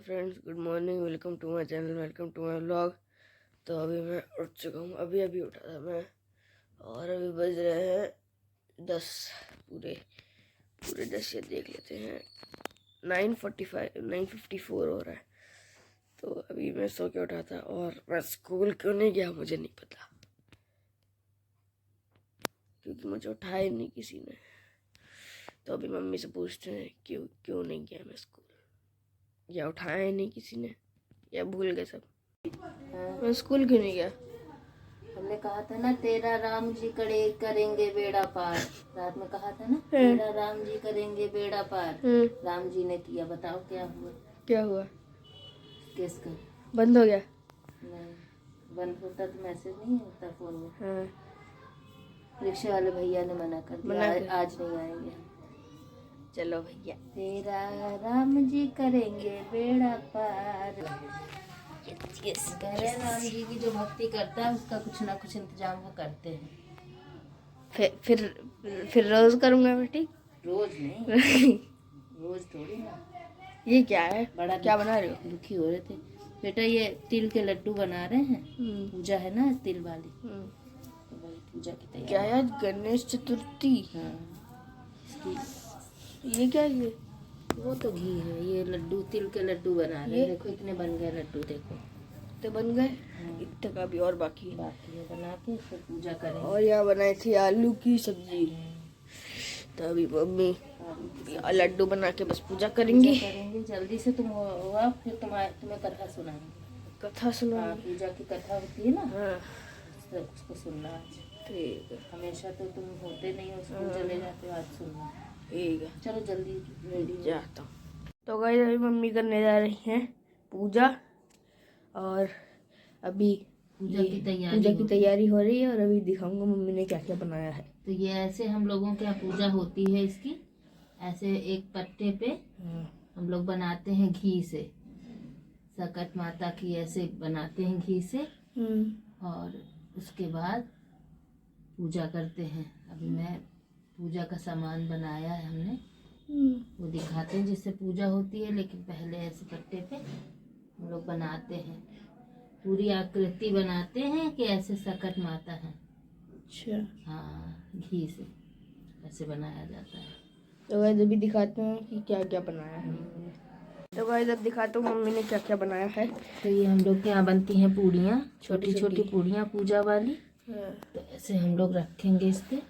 Friends, good morning. Welcome to my channel, welcome to my vlog. तो अभी मैं उठ चुका हूँ, अभी उठा था मैं, और अभी बज रहे हैं 10 पूरे 10। ये देख लेते हैं, 9:54 हो रहा है। तो अभी मैं सो के उठा था, और मैं स्कूल क्यों नहीं गया मुझे नहीं पता, क्योंकि मुझे उठाया ही नहीं किसी ने। तो अभी मम्मी से पूछते हैं क्यों नहीं गया मैं स्कूल, या उठाया ही नहीं किसी ने, या भूल गए सब। मैं स्कूल क्यों नहीं गया? हमने कहा था ना, तेरा राम जी करेंगे बेड़ा पार। रात में कहा था ना, तेरा राम जी करेंगे बेड़ा पार। राम जी ने किया। बताओ क्या हुआ? केस कर बंद हो गया? नहीं, बंद होता तो मैसेज नहीं होता फोन में। रिक्शे वाले भैया ने मना कर दिया, आज नहीं आएंगे। चलो भैया। तेरा राम जी करेंगे बेड़ा पार। राम जी की जो भक्ति करता है उसका कुछ ना कुछ इंतजाम वो करते हैं। फिर रोज करूंगा बेटी। रोज नहीं रोज थोड़ी ना। ये क्या है? बड़ा क्या बना रहे हो? दुखी हो रहे थे बेटा, ये तिल के लड्डू बना रहे हैं। पूजा है ना तिल वाली, तो वही पूजा की तैयारी। क्या यार, गणेश चतुर्थी? हाँ, इसकी ये क्या है? वो तो घी है, ये लड्डू तिल के लड्डू बना रहे हैं। देखो इतने बन गए लड्डू, देखो तो बन गए। इतने का भी और बाकी है बना के फिर पूजा करेंगे। और यहाँ बनाई थी आलू की सब्जी। तो अभी मम्मी लड्डू बना के बस पूजा करेंगे। जल्दी से तुम हुआ, फिर तुम्हें कथा सुनाएंगे। कथा सुना? पूजा की कथा होती है ना। हाँ, उसको सुनना आज। ठीक है। हमेशा तो तुम होते नहीं हो, स्कूल चले जाते हो, आज सुनना। ठीक है, चलो जल्दी रेडी जाता हूँ। तो गाइस, अभी मम्मी करने जा रही हैं पूजा, और अभी पूजा की तैयारी हो रही है। और अभी दिखाऊंगा मम्मी ने क्या क्या बनाया है। तो ये ऐसे हम लोगों के यहाँ पूजा होती है इसकी। ऐसे एक पट्टे पे हम लोग बनाते हैं घी से, सकट माता की ऐसे बनाते हैं घी से, और उसके बाद पूजा करते हैं। अभी मैं पूजा का सामान बनाया है हमने, वो दिखाते हैं जिससे पूजा होती है। लेकिन पहले ऐसे पट्टे पे हम लोग बनाते हैं, पूरी आकृति बनाते हैं कि ऐसे सकट माता है। अच्छा, हाँ, घी से ऐसे बनाया जाता है। तो गाइस अभी दिखाते हैं कि क्या क्या बनाया है मम्मी ने। तो गाइस अब दिखाता हूँ मम्मी ने क्या क्या बनाया है। तो ये हम लोग के यहाँ बनती हैं पूड़ियाँ, छोटी छोटी पूड़ियाँ पूजा वाली। तो ऐसे हम लोग रखेंगे इस पे।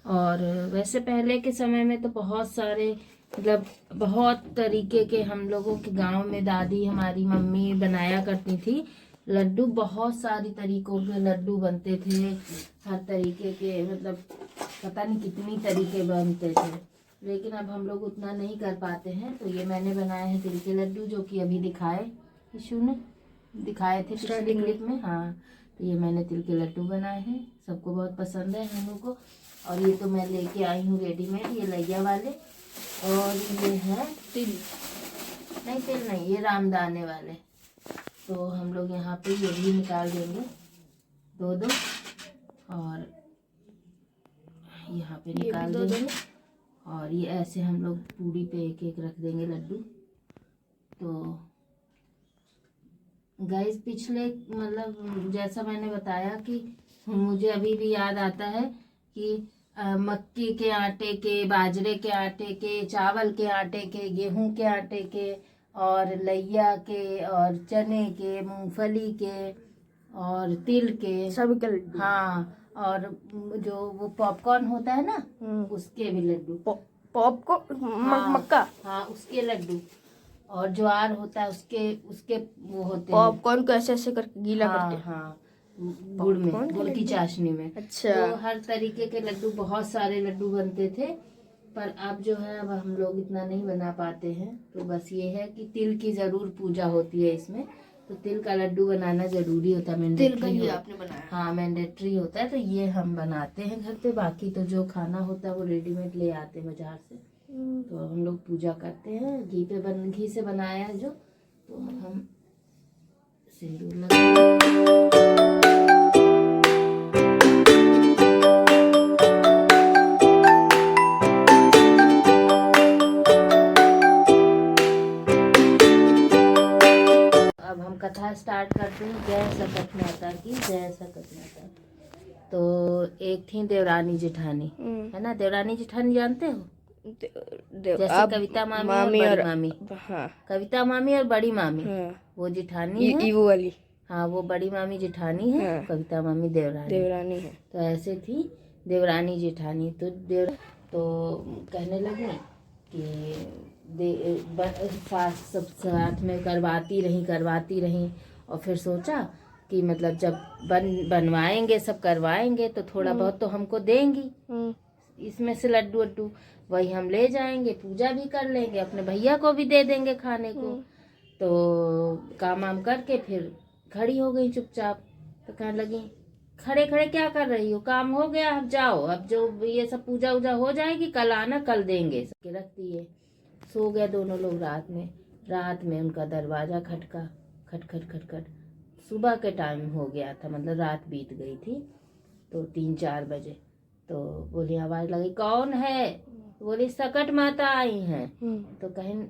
और वैसे पहले के समय में तो बहुत सारे, मतलब बहुत तरीके के हम लोगों के गांव में दादी हमारी मम्मी बनाया करती थी लड्डू। बहुत सारी तरीकों के लड्डू बनते थे, हर तरीके के, मतलब पता नहीं कितनी तरीके बनते थे। लेकिन अब हम लोग उतना नहीं कर पाते हैं। तो ये मैंने बनाए हैं तिल के लड्डू, जो कि अभी ईशू ने दिखाए थे पिछली क्लिप में। हाँ, तो ये मैंने तिल के लड्डू बनाए हैं, सबको बहुत पसंद है हम लोग को। और ये तो मैं लेके आई हूँ रेडीमेड, ये लैया वाले। और ये है तिल नहीं, ये रामदाने वाले। तो हम लोग यहाँ पे ये भी निकाल देंगे दो, और यहाँ पे निकाल देंगे। और ये ऐसे हम लोग पूड़ी पे एक एक रख देंगे लड्डू। तो गाइस, पिछले, मतलब जैसा मैंने बताया कि मुझे अभी भी याद आता है कि मक्की के आटे के, बाजरे के आटे के, चावल के आटे के, गेहूं के आटे के, और लैया के, और चने के, मूंगफली के, और तिल के, सब के लड्डू। हाँ, और जो वो पॉपकॉर्न होता है ना, उसके भी लड्डू। पॉपकॉर्न, मक्का? हाँ, उसके लड्डू। और ज्वार होता है उसके वो होते हैं। पॉपकॉर्न को ऐसे ऐसे करके गीला करते हैं। हाँ, गुड़ की चाशनी में। अच्छा। तो हर तरीके के लड्डू, बहुत सारे लड्डू बनते थे। पर अब जो है, अब हम लोग इतना नहीं बना पाते हैं। तो बस ये है कि तिल की जरूर पूजा होती है इसमें। तो तिल का लड्डू बनाना जरूरी होता है, मैंडेटरी। आपने बनाया? हाँ, मैंडेटरी होता है। तो ये हम बनाते हैं घर पे। बाकी तो जो खाना होता है वो रेडीमेड ले आते हैं बाजार से। तो हम लोग पूजा करते हैं, घी से बनाया है जो। तो हम सिंदूर लगा अब हम कथा स्टार्ट करते हैं। जय सकट माता की, जय सकट माता। तो एक थी देवरानी जेठानी, है ना। देवरानी जेठानी जानते हो? जैसे कविता मामी और बड़ी मामी। हाँ, कविता मामी और बड़ी मामी, हाँ, वो जेठानी है। वो वाली। हाँ, वो बड़ी मामी जेठानी है। हाँ, कविता मामी देवरानी है। तो ऐसे थी देवरानी जेठानी। तो कहने लगी कि सास सब साथ में करवाती रही। और फिर सोचा कि मतलब जब बनवाएंगे, सब करवाएंगे तो थोड़ा बहुत तो हमको देंगी, इसमें से लड्डू वड्डू, वही हम ले जाएंगे, पूजा भी कर लेंगे, अपने भैया को भी दे देंगे खाने को। तो काम वाम करके फिर खड़ी हो गई चुपचाप। तो कहने लगी खड़े खड़े क्या कर रही हो, काम हो गया, अब जाओ, अब जो ये सब पूजा वूजा हो जाएगी, कल आना, कल देंगे। सबके रख दिए। सो गए दोनों लोग। रात में उनका दरवाजा खटका, खट खट खट खट। सुबह के टाइम हो गया था, मतलब रात बीत गई थी, तो 3-4 बजे। तो बोली, आवाज लगी, कौन है? बोली, सकट माता आई हैं। तो कहें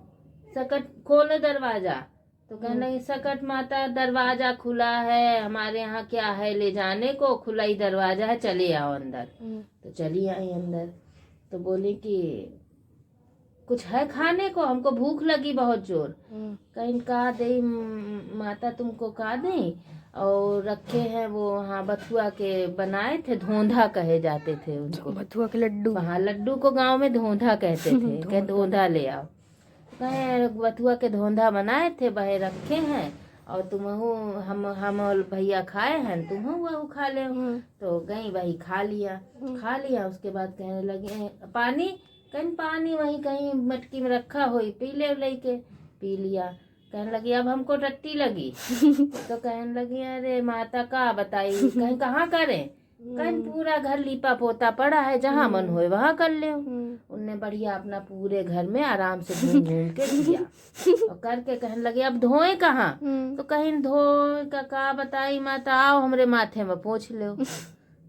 सकट खोलो दरवाजा। तो कहने लगी, सकट माता दरवाजा खुला है, हमारे यहाँ क्या है ले जाने को, खुला ही दरवाजा है, चले आओ अंदर। तो चली आई अंदर। तो बोली कि कुछ है खाने को, हमको भूख लगी बहुत जोर। कहीं कहा दे माता, तुमको कहा दे, और रखे हैं वो, हाँ, बथुआ के बनाए थे, धोंधा कहे जाते थे उनको, बथुआ के लड्डू। हाँ, लड्डू को गांव में धोंधा कहते थे। कहे धोंधा ले आओ। कहे बथुआ के धोंधा बनाए थे, बहे रखे हैं, और तुम हम और भैया खाए हैं, तुम वो खा ले। तो गई, वही खा लिया। उसके बाद कहने लगे पानी, कहीं पानी वही कहीं मटकी में रखा हो, पी लिया। कहने लगी अब हमको टट्टी लगी। तो कहने लगी अरे माता का बताई, कहीं कहाँ करें, कहीं पूरा घर लीपा पोता पड़ा है, जहाँ मन होए वहाँ कर ले। उनने बढ़िया अपना पूरे घर में आराम से घूम घूम के किया और करके कहने लगे अब धोए कहाँ। तो कहीं धोए का बताई माता, आओ हमरे माथे में पोंछ लो।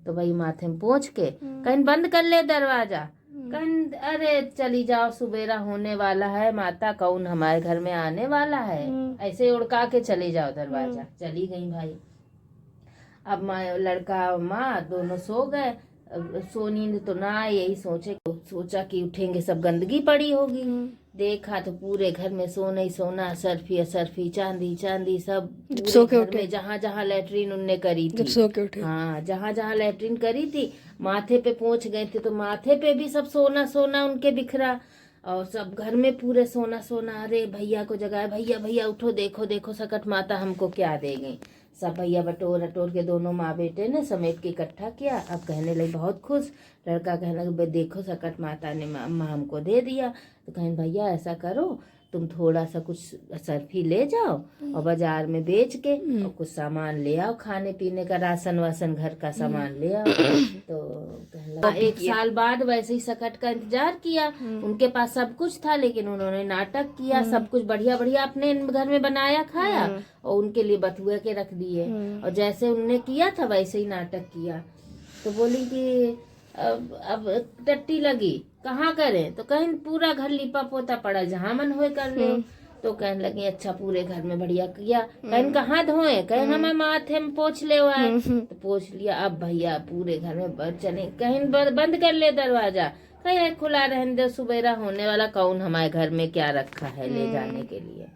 तो भाई माथे में पोंछ के कहीं बंद कर ले दरवाजा। कहीं अरे चली जाओ, सुबेरा होने वाला है माता, कौन हमारे घर में आने वाला है, ऐसे उड़का के चले जाओ दरवाजा। चली गई भाई। अब लड़का माँ दोनों सो गए। सोनी तो ना, यही सोचा कि उठेंगे सब गंदगी पड़ी होगी। देखा तो पूरे घर में सोना ही सोना, सरफी चांदी सब पूरे घर में, जहाँ जहाँ लैट्रीन उनने करी थी, सो के उठे। हाँ, जहाँ जहाँ लैट्रीन करी थी, माथे पे पहुंच गए थे, तो माथे पे भी सब सोना उनके बिखरा, और सब घर में पूरे सोना। अरे भैया को जगाया, भैया उठो, देखो सकट माता हमको क्या दे गई। सब भैया बटोर के दोनों माँ बेटे ने समेट के इकट्ठा किया। अब कहने लगी बहुत खुश। लड़का कहने लगा देखो सकट माता ने अम्मा हमको दे दिया। तो कहने भैया ऐसा करो, तुम थोड़ा सा कुछ सर्फी ले जाओ और बाजार में बेच के और कुछ सामान ले आओ, खाने पीने का, राशन वासन घर का सामान ले आओ। तो कहने लगा 1 साल बाद वैसे ही सकट का इंतजार किया। उनके पास सब कुछ था, लेकिन उन्होंने नाटक किया, सब कुछ बढ़िया अपने घर में बनाया खाया और उनके लिए बथुए के रख दिए, और जैसे उनने किया था वैसे ही नाटक किया। तो बोली कि अब टट्टी लगी, कहाँ करें? तो कहीं पूरा घर लिपा पोता पड़ा, जहाँ मन होए कर ले। तो कहने लगी अच्छा पूरे घर में बढ़िया किया। कहीं कहाँ धोए? कहीं हमें माथे में पोंछ ले आए। तो पोंछ लिया। अब भैया पूरे घर में चले, कहीं बंद कर ले दरवाजा, कहीं खुला रहने दे, सुबेरा होने वाला, कौन हमारे घर में क्या रखा है ले जाने के लिए।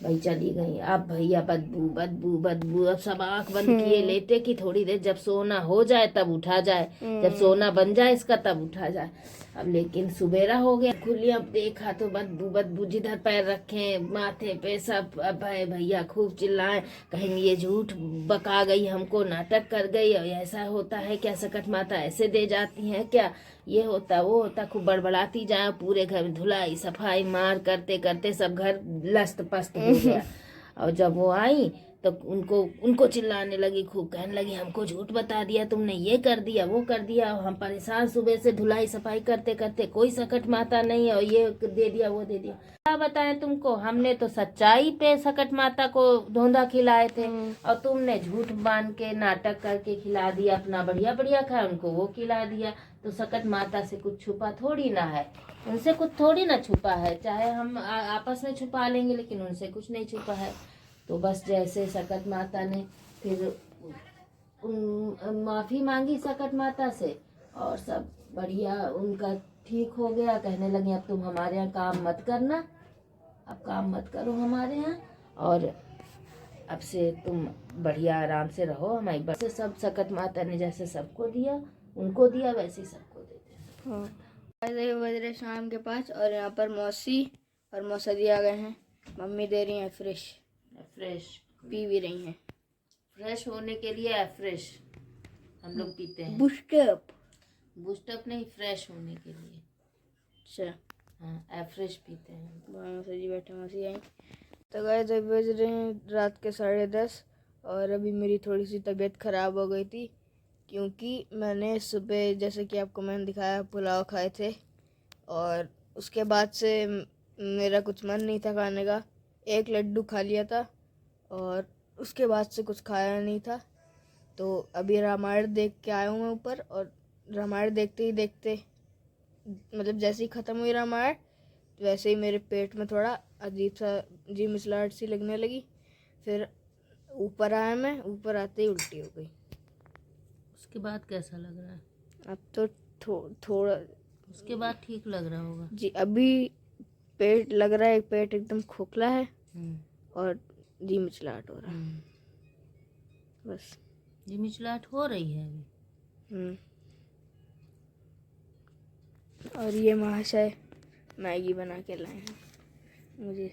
भाई चली गई। अब भैया बदबू, अब सब आंख बंद किए लेटे कि थोड़ी देर जब सोना हो जाए तब उठा जाए, जब सोना बन जाए इसका तब उठा जाए। अब लेकिन सुबेरा हो गया, खुली, अब देखा तो बदबू, जिधर पैर रखे माथे पे सब। अब भैया खूब चिल्लाए, कहीं ये झूठ बका गई, हमको नाटक कर गई, और ऐसा होता है क्या, सकट माता ऐसे दे जाती हैं क्या, ये होता वो होता, खूब बड़बड़ाती जाए। पूरे घर में धुलाई सफाई मार करते सब घर लस्त पस्त हो गया। और जब वो आई तो उनको चिल्लाने लगी, खूब कहने लगी हमको झूठ बता दिया तुमने, ये कर दिया वो कर दिया, हम परेशान सुबह से धुलाई सफाई करते कोई सकट माता नहीं, और ये दे दिया वो दे दिया। क्या बताएं तुमको, हमने तो सच्चाई पे सकट माता को धोंधा खिलाए थे, और तुमने झूठ बांध के नाटक करके खिला दिया, अपना बढ़िया खाया, उनको वो खिला दिया। तो सकट माता से कुछ छुपा थोड़ी ना है, उनसे कुछ थोड़ी ना छुपा है, चाहे हम आपस में छुपा लेंगे, लेकिन उनसे कुछ नहीं छुपा है। तो बस जैसे सकट माता ने फिर माफ़ी मांगी सकट माता से, और सब बढ़िया उनका ठीक हो गया। कहने लगे अब तुम हमारे यहाँ काम मत करना, अब काम मत करो हमारे यहाँ, और अब से तुम बढ़िया आराम से रहो हमारी बस। से सब सकट माता ने जैसे सबको दिया, उनको दिया, वैसे ही सबको देते हैं। हाँ, ऐसे बज रहे शाम के 5 और यहाँ पर मौसी और मौसदी आ गए हैं। मम्मी दे रही हैं फ्रेश पी भी रही हैं। फ्रेश होने के लिए फ्रेश हम लोग पीते हैं। बूस्टअप नहीं, फ्रेश होने के लिए। अच्छा, हाँ, फ्रेश पीते हैं। मौसी जी बैठे, मौसी आई। तो गए तो बज रहे हैं रात के 10:30 और अभी मेरी थोड़ी सी तबीयत ख़राब हो गई थी, क्योंकि मैंने सुबह जैसे कि आपको मैंने दिखाया पुलाव खाए थे, और उसके बाद से मेरा कुछ मन नहीं था खाने का। एक लड्डू खा लिया था और उसके बाद से कुछ खाया नहीं था। तो अभी रामायण देख के आया हूँ मैं ऊपर, और रामायण देखते ही देखते मतलब जैसे ही ख़त्म हुई रामायण वैसे ही मेरे पेट में थोड़ा अजीब सा जी मिचलाहट सी लगने लगी। फिर ऊपर आया, मैं ऊपर आते ही उल्टी हो गई। उसके बाद कैसा लग रहा है? अब तो थोड़ा उसके बाद ठीक लग रहा होगा जी। अभी पेट लग रहा है, पेट एकदम खोखला है और जी मिचलाहट हो रहा है बस। जी मिचलाहट हो रही है अभी। और ये महाशय मैगी बना के लाए हैं मुझे।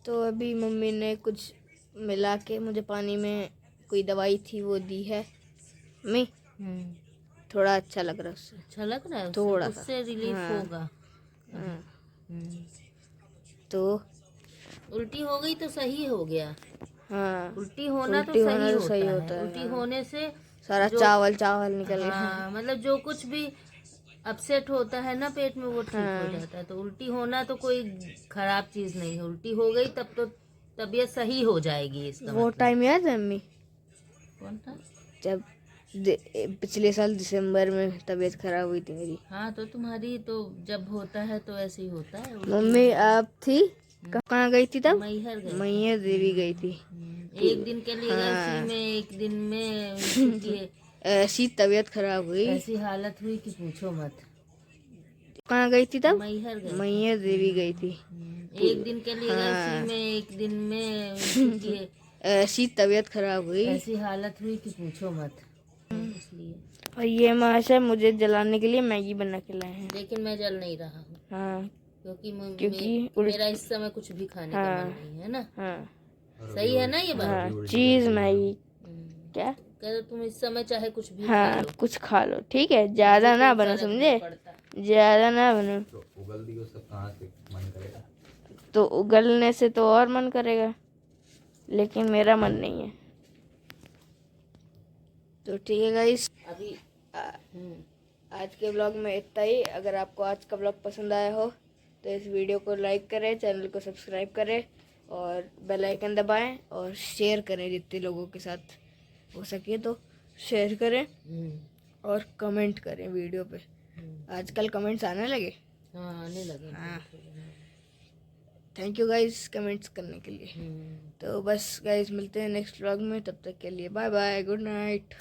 तो अभी मम्मी ने कुछ मिला के मुझे पानी में कोई दवाई थी वो दी है मम्मी। थोड़ा अच्छा लग रहा है उससे। अच्छा लग रहा है थोड़ा उससे रिलीफ होगा। तो उल्टी हो गई तो सही हो गया। हाँ, उल्टी होना तो सही होता है। उल्टी होने से सारा चावल निकल गया। हाँ, मतलब जो कुछ भी अपसेट होता है ना पेट में वो ठीक हो जाता है। तो उल्टी होना तो कोई खराब चीज नहीं है। उल्टी हो गई तब तो तबीयत सही हो जाएगी इसका वो मतलब। टाइम याद है मम्मी कौन था? जब पिछले साल दिसंबर में तबीयत खराब हुई थी मेरी। हाँ, तो तुम्हारी तो जब होता है तो ऐसे ही होता है। मम्मी आप थी कहाँ गई थी तब? मैहर देवी गई थी। एक दिन के लिए गई थी मैं। एक दिन में उनकी ऐसी तबीयत खराब हुई, ऐसी हालत हुई कि पूछो मत। कहाँ गई थी तब? मैहर देवी गई थी। एक दिन के लिए गई थी मैं। एक दिन में उनकी ऐसी तबीयत खराब हुई, ऐसी हालत हुई कि पूछो मत। इसलिए और ये महाशय मुझे जलाने के लिए मैगी बना के लाए हैं। लेकिन मैं जल नहीं रहा हूँ। हाँ, क्योंकि मेरा इस समय कुछ भी खाने का मन नहीं है ना। हाँ सही है ना ये बात? हाँ, चीज मैगी क्या कह तुम इस समय चाहे कुछ भी हाँ खा लो। कुछ खा लो, ठीक है, ज्यादा ना बनो, समझे? ज्यादा ना बनो तो उगल दियो सब कहाँ से मन करेगा। तो उगलने से तो और मन करेगा, लेकिन मेरा मन नहीं है। तो ठीक है गाइस, अभी आज के ब्लॉग में इतना ही। अगर आपको आज का ब्लॉग पसंद आया हो तो इस वीडियो को लाइक करें, चैनल को सब्सक्राइब करें और बेल आइकन दबाएं और शेयर करें जितने लोगों के साथ हो सके तो शेयर करें और कमेंट करें वीडियो पे। आजकल कमेंट्स आने लगे। हाँ, आने लगे। हाँ, थैंक यू गाइस कमेंट्स करने के लिए। तो बस गाइस मिलते हैं नेक्स्ट व्लॉग में, तब तक के लिए बाय बाय, गुड नाइट।